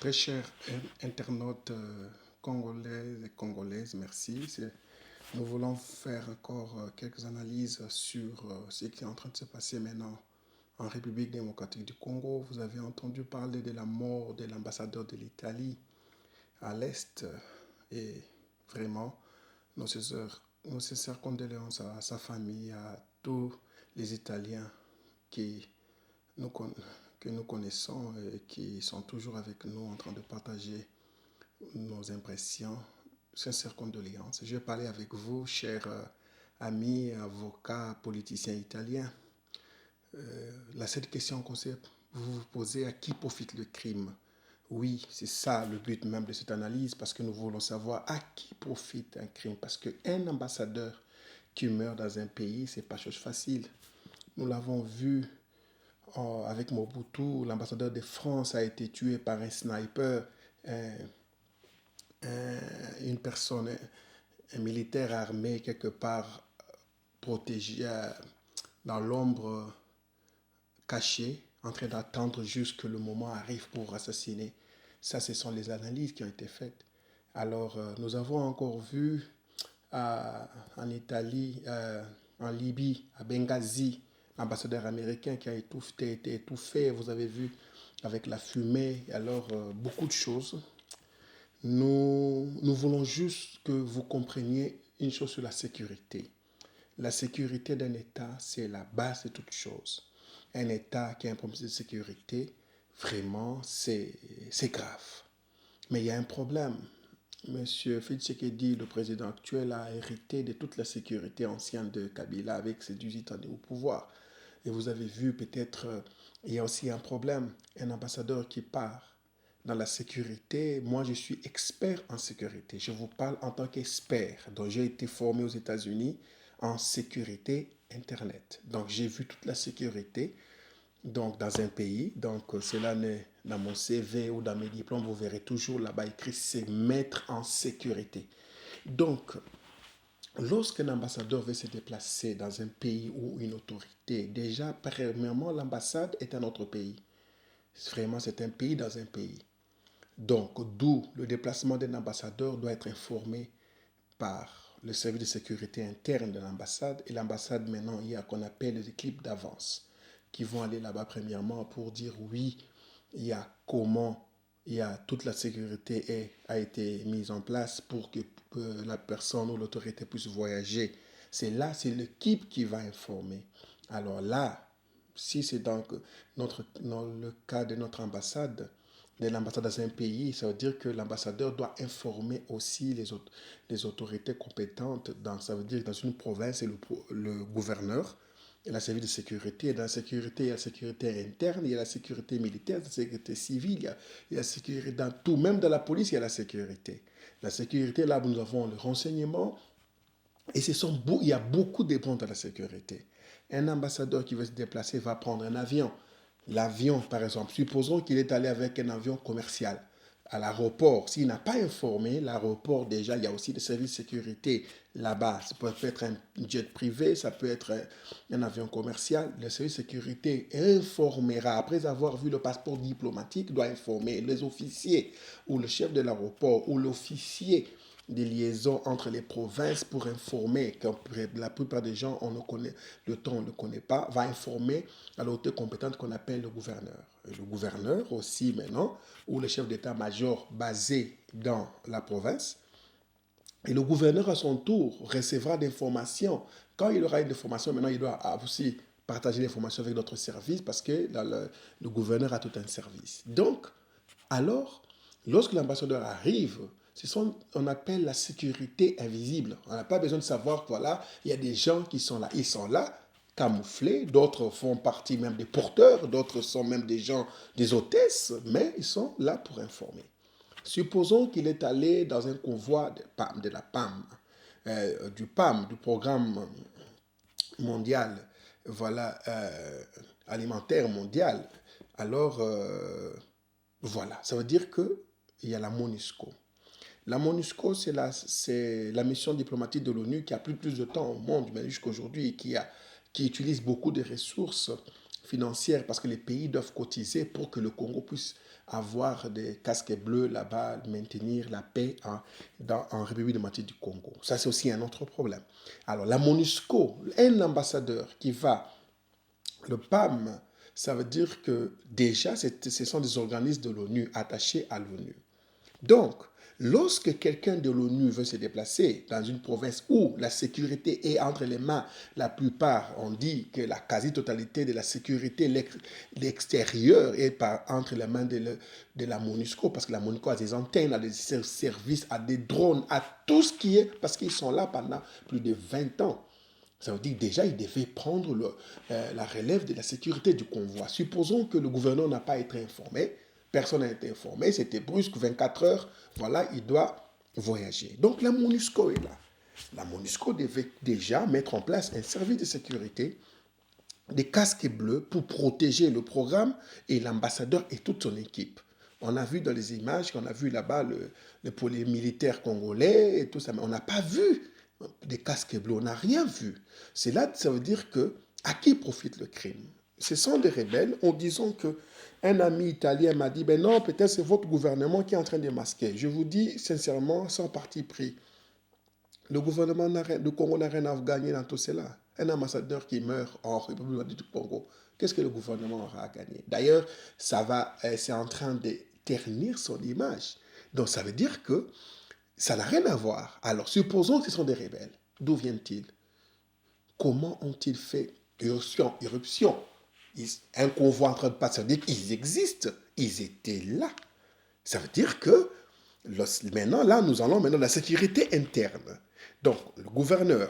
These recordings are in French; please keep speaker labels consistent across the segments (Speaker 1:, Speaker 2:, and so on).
Speaker 1: Très chers internautes congolais et congolaises, merci. Nous voulons faire encore quelques analyses sur ce qui est en train de se passer maintenant en République démocratique du Congo. Vous avez entendu parler de la mort de l'ambassadeur de l'Italie à l'Est et vraiment nos sincères condoléances à sa famille, à tous les Italiens qui nous, que nous connaissons et qui sont toujours avec nous en train de partager nos impressions. Sincères condoléances. Je vais parler avec vous, chers amis, avocats, politiciens italiens. La seule question que vous vous posez, à qui profite le crime? Oui, c'est ça le but même de cette analyse, parce que nous voulons savoir à qui profite un crime. Parce qu'un ambassadeur qui meurt dans un pays, c'est pas chose facile. Nous l'avons vu avec Mobutu, l'ambassadeur de France a été tué par un sniper, un, une personne, un militaire armé quelque part protégé dans l'ombre, caché, en train d'attendre juste que le moment arrive pour assassiner. Ça, ce sont les analyses qui ont été faites. Alors, nous avons encore vu en Italie, en Libye, à Benghazi, l'ambassadeur américain qui a été étouffé, vous avez vu, avec la fumée. Alors, beaucoup de choses. Nous voulons juste que vous compreniez une chose sur la sécurité. La sécurité d'un État, c'est la base de toute chose. Un État qui a un problème de sécurité, vraiment, c'est grave. Mais il y a un problème. Monsieur Félix Tshisekedi, le président actuel, a hérité de toute la sécurité ancienne de Kabila avec ses 18 années au pouvoir. Et vous avez vu peut-être, il y a aussi un problème, un ambassadeur qui part dans la sécurité. Moi, je suis expert en sécurité. Je vous parle en tant qu'expert. Donc, j'ai été formé aux États-Unis en sécurité Internet. Donc, j'ai vu toute la sécurité donc, dans un pays. Donc, cela n'est dans mon CV ou dans mes diplômes, vous verrez toujours là-bas écrit c'est maître en sécurité. Donc, lorsqu'un ambassadeur veut se déplacer dans un pays ou une autorité, déjà, premièrement, l'ambassade est un autre pays. Vraiment, c'est un pays dans un pays. Donc, d'où le déplacement d'un ambassadeur doit être informé par le service de sécurité interne de l'ambassade. Et l'ambassade, maintenant, il y a qu'on appelle les équipes d'avance qui vont aller là-bas premièrement pour dire oui, il y a comment, il y a toute la sécurité a été mise en place pour que la personne ou l'autorité puisse voyager. C'est l'équipe qui va informer. Alors là, si c'est dans le cas de notre ambassade, de l'ambassade dans un pays, ça veut dire que l'ambassadeur doit informer aussi les autorités compétentes. Ça veut dire que dans une province, c'est le gouverneur, et la service de sécurité. Et dans la sécurité, il y a la sécurité interne, il y a la sécurité militaire, la sécurité civile, il y a la sécurité dans tout. Même dans la police, il y a la sécurité. La sécurité, là, nous avons le renseignement. Et il y a beaucoup de points dans la sécurité. Un ambassadeur qui veut se déplacer va prendre un avion. L'avion, par exemple, supposons qu'il est allé avec un avion commercial à l'aéroport. S'il n'a pas informé, l'aéroport, déjà, il y a aussi des services de sécurité là-bas. Ça peut être un jet privé, ça peut être un avion commercial. Le service de sécurité informera, après avoir vu le passeport diplomatique, doit informer les officiers ou le chef de l'aéroport ou l'officier des liaisons entre les provinces pour informer, que la plupart des gens, le temps on ne connaît pas, va informer à l'autorité compétente qu'on appelle le gouverneur. Et le gouverneur aussi maintenant, ou le chef d'état-major basé dans la province, et le gouverneur à son tour recevra des informations. Quand il aura une information, maintenant il doit aussi partager l'information avec d'autres services parce que le gouverneur a tout un service. Donc, alors, lorsque l'ambassadeur arrive, c'est ce qu'on appelle la sécurité invisible. On n'a pas besoin de savoir que voilà, il y a des gens qui sont là. Ils sont là, camouflés, d'autres font partie même des porteurs, d'autres sont même des gens, des hôtesses, mais ils sont là pour informer. Supposons qu'il est allé dans un convoi de la PAM, du PAM, du programme mondial, voilà, alimentaire mondial. Alors, voilà, ça veut dire qu'il y a la MONUSCO. La MONUSCO, c'est la mission diplomatique de l'ONU qui a pris plus de temps au monde, mais jusqu'à aujourd'hui, qui utilise beaucoup de ressources financière parce que les pays doivent cotiser pour que le Congo puisse avoir des casques bleus là-bas, maintenir la paix en République démocratique du Congo. Ça, c'est aussi un autre problème. Alors, la MONUSCO, un ambassadeur qui va, le PAM, ça veut dire que déjà, ce sont des organismes de l'ONU attachés à l'ONU. Donc, lorsque quelqu'un de l'ONU veut se déplacer dans une province où la sécurité est entre les mains, la plupart, on dit que la quasi-totalité de la sécurité l'extérieur est entre les mains de la MONUSCO, parce que la MONUSCO a des antennes, a des services, a des drones, a tout ce qui est, parce qu'ils sont là pendant plus de 20 ans. Ça veut dire que déjà, il devait prendre la relève de la sécurité du convoi. Supposons que le gouverneur n'a pas été informé, personne n'a été informé, c'était brusque, 24 heures, voilà, il doit voyager. Donc la MONUSCO est là. La MONUSCO devait déjà mettre en place un service de sécurité, des casques bleus pour protéger le programme et l'ambassadeur et toute son équipe. On a vu dans les images qu'on a vu là-bas les militaires congolais et tout ça, mais on n'a pas vu des casques bleus, on n'a rien vu. C'est là, ça veut dire que à qui profite le crime? Ce sont des rebelles, en disant que un ami italien m'a dit, ben non, peut-être c'est votre gouvernement qui est en train de masquer. Je vous dis sincèrement, sans parti pris, le gouvernement du Congo n'a rien à gagner dans tout cela. Un ambassadeur qui meurt en République du Congo, qu'est-ce que le gouvernement aura à gagner? D'ailleurs, c'est en train de ternir son image. Donc ça veut dire que ça n'a rien à voir. Alors, supposons que ce sont des rebelles. D'où viennent-ils? Comment ont-ils fait irruption? Un convoi en train de passer, ça veut dire qu'ils existent. Ils étaient là. Ça veut dire que maintenant, là, nous allons maintenant la sécurité interne. Donc, le gouverneur,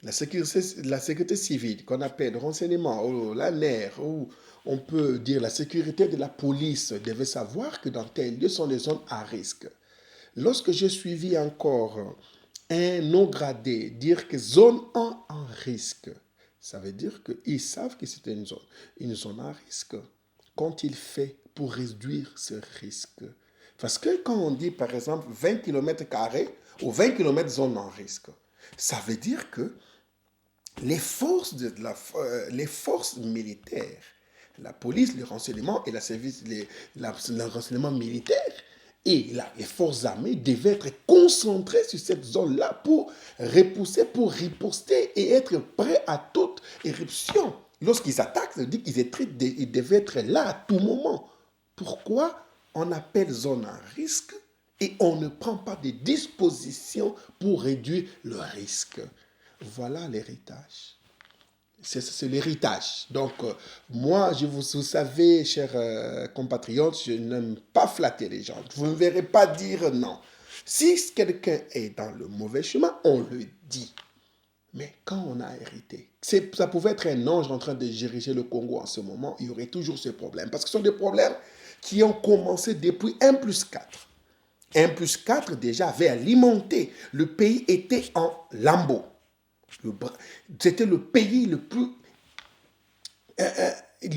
Speaker 1: la sécurité civile, qu'on appelle le renseignement, ou la NER, ou on peut dire la sécurité de la police, devait savoir que dans tel lieu sont des zones à risque. Lorsque j'ai suivi encore un non gradé dire que zone 1 en risque, ça veut dire qu'ils savent que c'est une zone à risque. Qu'ont-ils fait pour réduire ce risque? Parce que quand on dit par exemple 20 km² ou 20 km zone en risque, ça veut dire que les forces militaires, la police, le renseignement et le renseignement militaire, et les forces armées devaient être concentrées sur cette zone-là pour repousser, pour riposter et être prêts à toute éruption. Lorsqu'ils attaquent, ça veut dire qu'ils devaient être là à tout moment. Pourquoi on appelle zone à risque et on ne prend pas des dispositions pour réduire le risque? Voilà l'héritage. C'est l'héritage. Donc, moi, vous savez, chers compatriotes, je n'aime pas flatter les gens. Vous ne me verrez pas dire non. Si quelqu'un est dans le mauvais chemin, on le dit. Mais quand on a hérité, ça pouvait être un ange en train de diriger le Congo en ce moment, il y aurait toujours ce problème. Parce que ce sont des problèmes qui ont commencé depuis 1+4. 1+4 déjà avait alimenté. Le pays était en lambeaux. C'était le pays le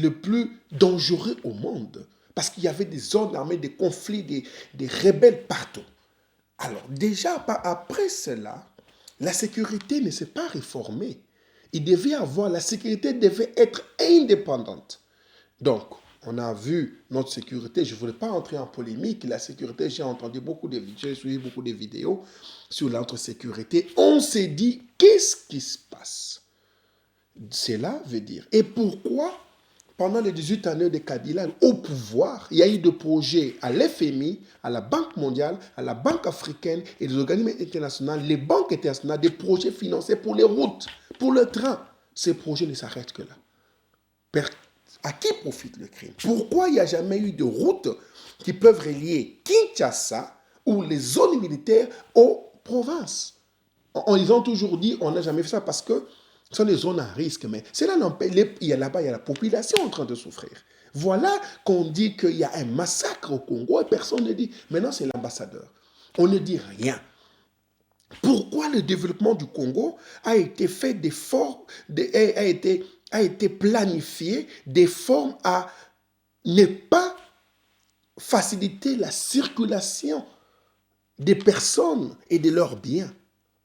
Speaker 1: plus dangereux au monde. Parce qu'il y avait des zones armées, des conflits, des rebelles partout. Alors déjà, après cela, la sécurité ne s'est pas réformée. La sécurité devait être indépendante. Donc, on a vu notre sécurité, je ne voulais pas entrer en polémique, la sécurité, j'ai entendu j'ai suivi beaucoup de vidéos sur notre sécurité. On s'est dit, qu'est-ce qui se passe? Cela veut dire, et pourquoi pendant les 18 années de Kabila au pouvoir, il y a eu des projets à l'FMI, à la Banque mondiale, à la Banque africaine et des organismes internationaux, les banques internationales, des projets financés pour les routes, pour le train. Ces projets ne s'arrêtent que là. À qui profite le crime? Pourquoi il n'y a jamais eu de routes qui peuvent relier Kinshasa ou les zones militaires aux provinces? Ils ont toujours dit on n'a jamais fait ça parce que ce sont des zones à risque. Mais cela n'empêche, il y a là-bas, il y a la population en train de souffrir. Voilà qu'on dit qu'il y a un massacre au Congo et personne ne dit. Maintenant, c'est l'ambassadeur. On ne dit rien. Pourquoi le développement du Congo a été fait a été planifié des formes à ne pas faciliter la circulation des personnes et de leurs biens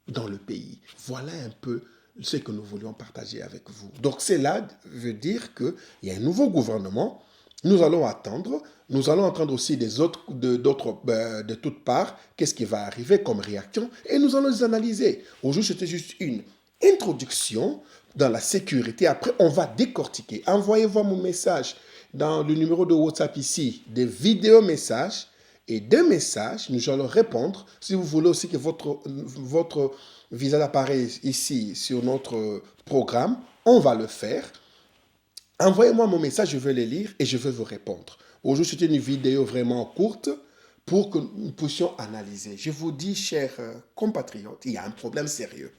Speaker 1: dans le pays? Voilà un peu ce que nous voulions partager avec vous. Donc cela veut dire qu'il y a un nouveau gouvernement. Nous allons attendre. Nous allons entendre aussi de toutes parts qu'est-ce qui va arriver comme réaction et nous allons les analyser. Aujourd'hui, c'était juste une introduction dans la sécurité. Après, on va décortiquer. Envoyez-moi mon message dans le numéro de WhatsApp ici, des vidéos messages et des messages. Nous allons répondre. Si vous voulez aussi que votre visage apparaisse ici sur notre programme, on va le faire. Envoyez-moi mon message, je vais le lire et je vais vous répondre. Aujourd'hui, c'était une vidéo vraiment courte pour que nous puissions analyser. Je vous dis, chers compatriotes, il y a un problème sérieux.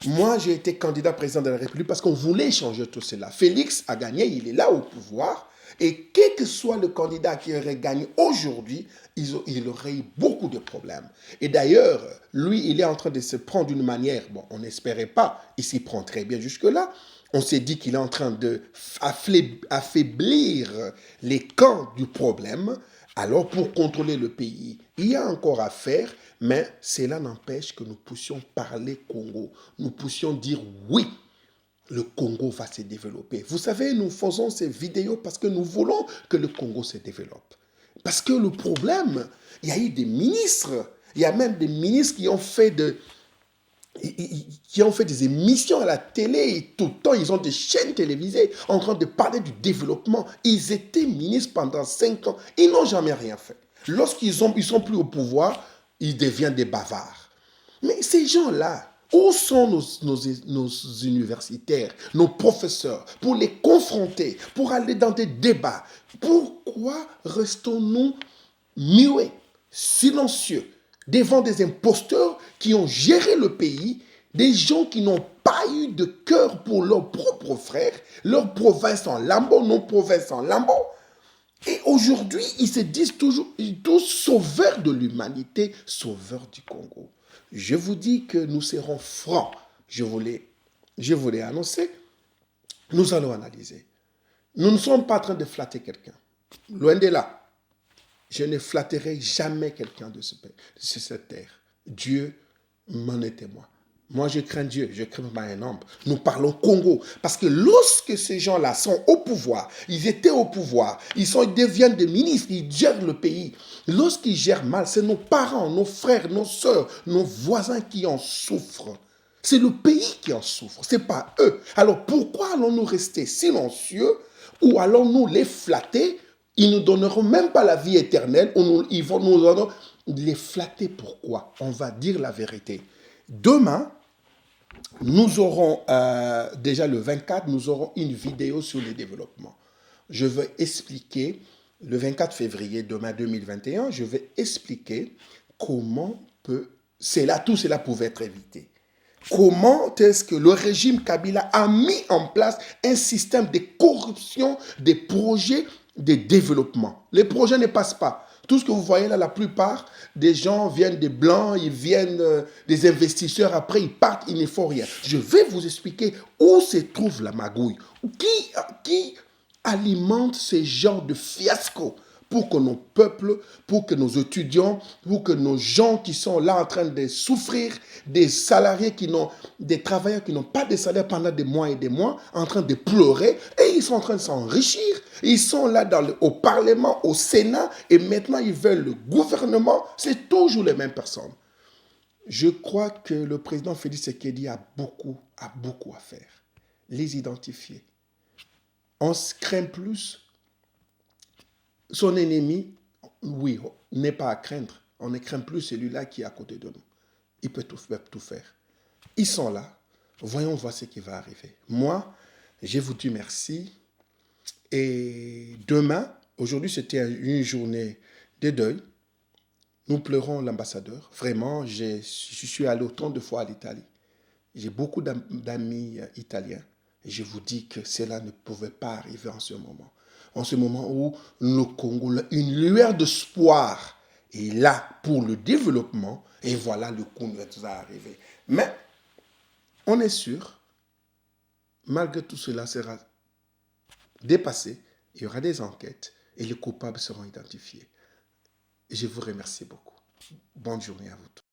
Speaker 1: Moi, j'ai été candidat président de la République parce qu'on voulait changer tout cela. Félix a gagné, il est là au pouvoir. Et quel que soit le candidat qui aurait gagné aujourd'hui, il aurait eu beaucoup de problèmes. Et d'ailleurs, lui, il est en train de se prendre d'une manière, bon, on n'espérait pas, il s'y prend très bien jusque-là. On s'est dit qu'il est en train d'affaiblir les camps du problème. Alors, pour contrôler le pays, il y a encore à faire, mais cela n'empêche que nous puissions parler Congo. Nous puissions dire oui, le Congo va se développer. Vous savez, nous faisons ces vidéos parce que nous voulons que le Congo se développe. Parce que le problème, il y a eu des ministres, il y a même des ministres qui ont fait des émissions à la télé et tout le temps, ils ont des chaînes télévisées en train de parler du développement. Ils étaient ministres pendant 5 ans. Ils n'ont jamais rien fait. Lorsqu'ils sont plus au pouvoir, ils deviennent des bavards. Mais ces gens-là, où sont nos universitaires, nos professeurs, pour les confronter, pour aller dans des débats? Pourquoi restons-nous muets, silencieux, devant des imposteurs qui ont géré le pays, des gens qui n'ont pas eu de cœur pour leurs propres frères, leur province en lambeaux, nos provinces en lambeaux? Et aujourd'hui, ils se disent toujours tous sauveurs de l'humanité, sauveurs du Congo. Je vous dis que nous serons francs. Je vous l'ai annoncé. Nous allons analyser. Nous ne sommes pas en train de flatter quelqu'un. Loin de là. Je ne flatterai jamais quelqu'un de cette terre. Dieu m'en est témoin. Moi, je crains Dieu, je crains pas un homme. Nous parlons Congo. Parce que lorsque ces gens-là sont au pouvoir, ils étaient au pouvoir, ils deviennent des ministres, ils gèrent le pays. Lorsqu'ils gèrent mal, c'est nos parents, nos frères, nos soeurs, nos voisins qui en souffrent. C'est le pays qui en souffre, ce n'est pas eux. Alors pourquoi allons-nous rester silencieux ou allons-nous les flatter? Ils ne donneront même pas la vie éternelle. Ils vont nous les flatter. Pourquoi? On va dire la vérité. Demain, nous aurons, déjà le 24, nous aurons une vidéo sur le développement. Je vais expliquer, le 24 février, demain 2021, je vais expliquer comment tout cela pouvait être évité. Comment est-ce que le régime Kabila a mis en place un système de corruption des projets de développement. Les projets ne passent pas. Tout ce que vous voyez là, la plupart des gens viennent des Blancs, ils viennent des investisseurs, après ils partent, ils ne font rien. Je vais vous expliquer où se trouve la magouille. Qui alimente ce genre de fiasco pour que nos peuples, pour que nos étudiants, pour que nos gens qui sont là en train de souffrir, des salariés des travailleurs qui n'ont pas de salaire pendant des mois et des mois, en train de pleurer, et ils sont en train de s'enrichir. Ils sont là au Parlement, au Sénat, et maintenant ils veulent le gouvernement. C'est toujours les mêmes personnes. Je crois que le président Félix Tshisekedi a beaucoup à faire. Les identifier. On se craint plus. Son ennemi, oui, n'est pas à craindre. On ne craint plus celui-là qui est à côté de nous. Il peut tout faire. Ils sont là. Voyons voir ce qui va arriver. Moi, je vous dis merci. Et demain, aujourd'hui, c'était une journée de deuil. Nous pleurons l'ambassadeur. Vraiment, je suis allé autant de fois à l'Italie. J'ai beaucoup d'amis italiens. Et je vous dis que cela ne pouvait pas arriver en ce moment. En ce moment où le Congo, une lueur d'espoir est là pour le développement. Et voilà, le Congo va arriver. Mais on est sûr, malgré tout cela sera dépassé. Il y aura des enquêtes et les coupables seront identifiés. Et je vous remercie beaucoup. Bonne journée à vous tous.